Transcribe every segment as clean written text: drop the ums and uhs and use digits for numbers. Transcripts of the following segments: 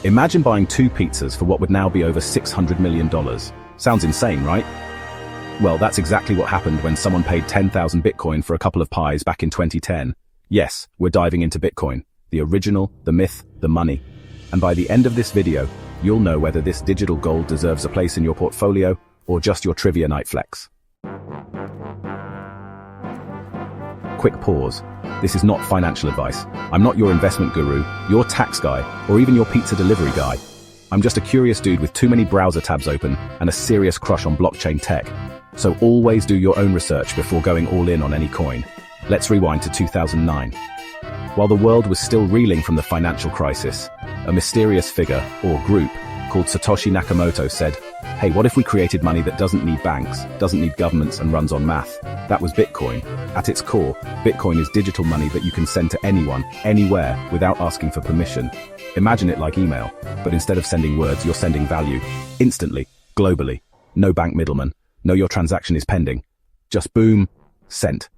Imagine buying 2 pizzas for what would now be over $600 million. Sounds insane, right? Well, that's exactly what happened when someone paid 10,000 Bitcoin for a couple of pies back in 2010. Yes, we're diving into Bitcoin, the original, the myth, the money. And by the end of this video, you'll know whether this digital gold deserves a place in your portfolio or just your trivia night flex. Quick pause. This is not financial advice. I'm not your investment guru, your tax guy, or even your pizza delivery guy. I'm just a curious dude with too many browser tabs open and a serious crush on blockchain tech. So always do your own research before going all in on any coin. Let's rewind to 2009. While the world was still reeling from the financial crisis, a mysterious figure, or group, called Satoshi Nakamoto said, "Hey, what if we created money that doesn't need banks, doesn't need governments, and runs on math?" That was Bitcoin. At its core, Bitcoin is digital money that you can send to anyone, anywhere, without asking for permission. Imagine it like email, but instead of sending words, you're sending value. Instantly, globally. No bank middleman. No, your transaction is pending. Just boom, sent.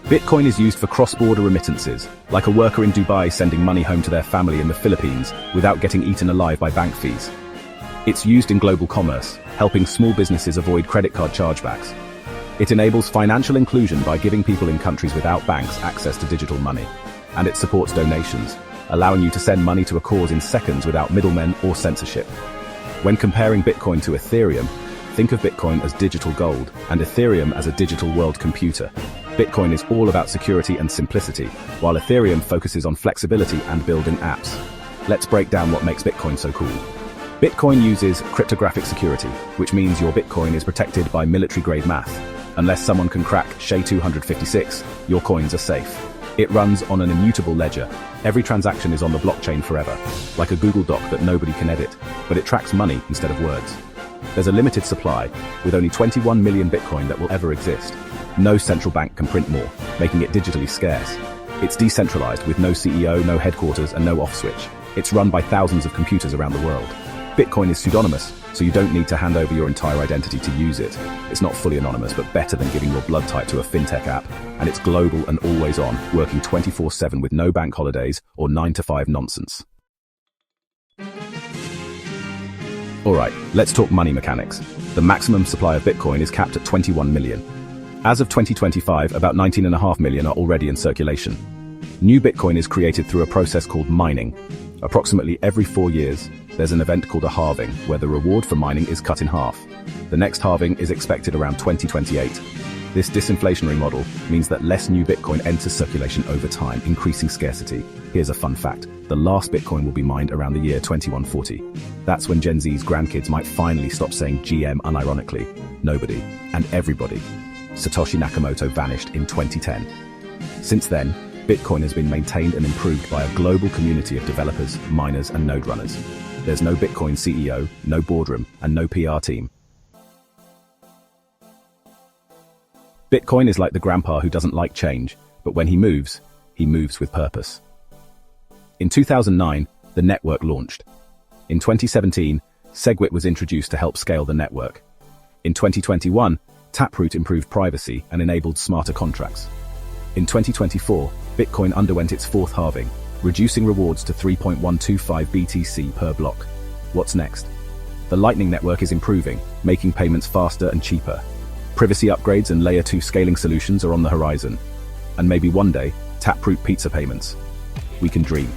Bitcoin is used for cross-border remittances, like a worker in Dubai sending money home to their family in the Philippines without getting eaten alive by bank fees. It's used in global commerce, helping small businesses avoid credit card chargebacks. It enables financial inclusion by giving people in countries without banks access to digital money. And it supports donations, allowing you to send money to a cause in seconds without middlemen or censorship. When comparing Bitcoin to Ethereum, think of Bitcoin as digital gold and Ethereum as a digital world computer. Bitcoin is all about security and simplicity, while Ethereum focuses on flexibility and building apps. Let's break down what makes Bitcoin so cool. Bitcoin uses cryptographic security, which means your Bitcoin is protected by military-grade math. Unless someone can crack SHA-256, your coins are safe. It runs on an immutable ledger. Every transaction is on the blockchain forever, like a Google Doc that nobody can edit, but it tracks money instead of words. There's a limited supply, with only 21 million Bitcoin that will ever exist. No central bank can print more, making it digitally scarce. It's decentralized with no CEO, no headquarters, and no off switch. It's run by thousands of computers around the world. Bitcoin is pseudonymous, so you don't need to hand over your entire identity to use it. It's not fully anonymous, but better than giving your blood type to a fintech app. And it's global and always on, working 24/7 with no bank holidays or 9-to-5 nonsense. Alright, let's talk money mechanics. The maximum supply of Bitcoin is capped at 21 million. As of 2025, about 19.5 million are already in circulation. New Bitcoin is created through a process called mining. Approximately every 4 years, there's an event called a halving, where the reward for mining is cut in half. The next halving is expected around 2028. This disinflationary model means that less new Bitcoin enters circulation over time, increasing scarcity. Here's a fun fact. The last Bitcoin will be mined around the year 2140. That's when Gen Z's grandkids might finally stop saying GM unironically. Nobody and everybody. Satoshi Nakamoto vanished in 2010. Since then, Bitcoin has been maintained and improved by a global community of developers, miners, and node runners. There's no Bitcoin CEO, no boardroom, and no PR team. Bitcoin is like the grandpa who doesn't like change, but when he moves with purpose. In 2009, the network launched. In 2017, SegWit was introduced to help scale the network. In 2021, Taproot improved privacy and enabled smarter contracts. In 2024, Bitcoin underwent its 4th halving, reducing rewards to 3.125 BTC per block. What's next? The Lightning Network is improving, making payments faster and cheaper. Privacy upgrades and Layer 2 scaling solutions are on the horizon. And maybe one day, Taproot pizza payments. We can dream.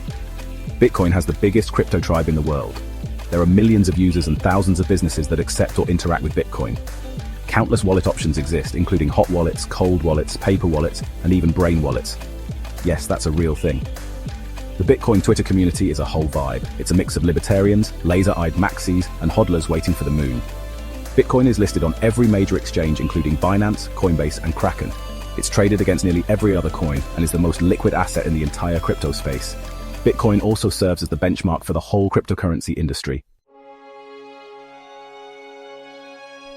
Bitcoin has the biggest crypto tribe in the world. There are millions of users and thousands of businesses that accept or interact with Bitcoin. Countless wallet options exist, including hot wallets, cold wallets, paper wallets, and even brain wallets. Yes, that's a real thing. The Bitcoin Twitter community is a whole vibe. It's a mix of libertarians, laser-eyed maxis, and hodlers waiting for the moon. Bitcoin is listed on every major exchange, including Binance, Coinbase, and Kraken. It's traded against nearly every other coin and is the most liquid asset in the entire crypto space. Bitcoin also serves as the benchmark for the whole cryptocurrency industry.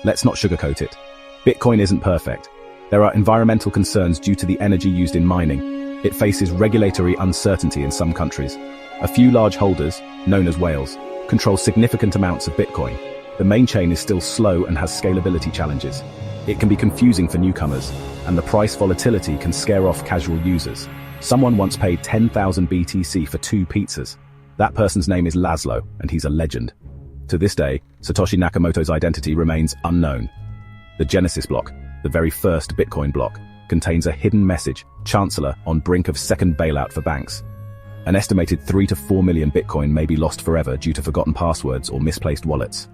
Let's not sugarcoat it. Bitcoin isn't perfect. There are environmental concerns due to the energy used in mining. It faces regulatory uncertainty in some countries. A few large holders, known as whales, control significant amounts of Bitcoin. The main chain is still slow and has scalability challenges. It can be confusing for newcomers, and the price volatility can scare off casual users. Someone once paid 10,000 BTC for 2 pizzas. That person's name is Laszlo, and he's a legend. To this day, Satoshi Nakamoto's identity remains unknown. The Genesis block, the very first Bitcoin block, contains a hidden message, Chancellor on brink of second bailout for banks. An estimated 3 to 4 million Bitcoin may be lost forever due to forgotten passwords or misplaced wallets.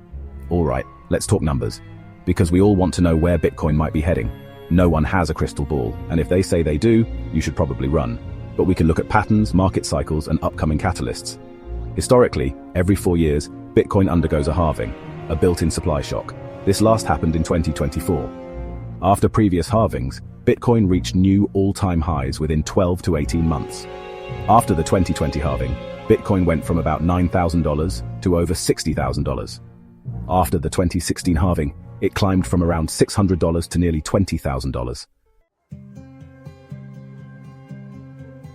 Alright, let's talk numbers. Because we all want to know where Bitcoin might be heading. No one has a crystal ball, and if they say they do, you should probably run. But we can look at patterns, market cycles, and upcoming catalysts. Historically, every 4 years, Bitcoin undergoes a halving, a built-in supply shock. This last happened in 2024. After previous halvings, Bitcoin reached new all-time highs within 12 to 18 months. After the 2020 halving, Bitcoin went from about $9,000 to over $60,000. After the 2016 halving, it climbed from around $600 to nearly $20,000.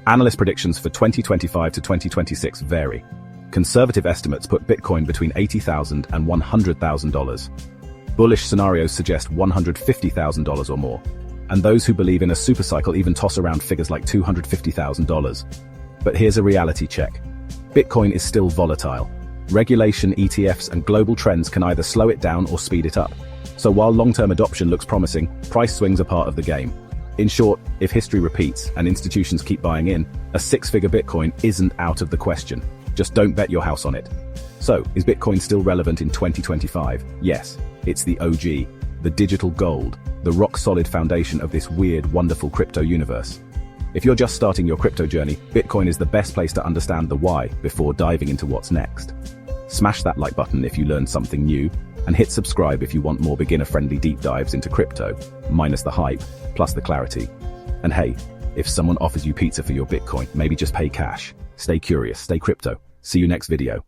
Analyst predictions for 2025 to 2026 vary. Conservative estimates put Bitcoin between $80,000 and $100,000. Bullish scenarios suggest $150,000 or more. And those who believe in a supercycle even toss around figures like $250,000. But here's a reality check. Bitcoin is still volatile. Regulation, ETFs, and global trends can either slow it down or speed it up. So while long-term adoption looks promising, price swings are part of the game. In short, if history repeats and institutions keep buying in, a 6-figure Bitcoin isn't out of the question. Just don't bet your house on it. So, is Bitcoin still relevant in 2025? Yes, it's the OG, the digital gold, the rock-solid foundation of this weird, wonderful crypto universe. If you're just starting your crypto journey, Bitcoin is the best place to understand the why before diving into what's next. Smash that like button if you learned something new, and hit subscribe if you want more beginner-friendly deep dives into crypto, minus the hype, plus the clarity. And hey, if someone offers you pizza for your Bitcoin, maybe just pay cash. Stay curious, stay crypto. See you next video.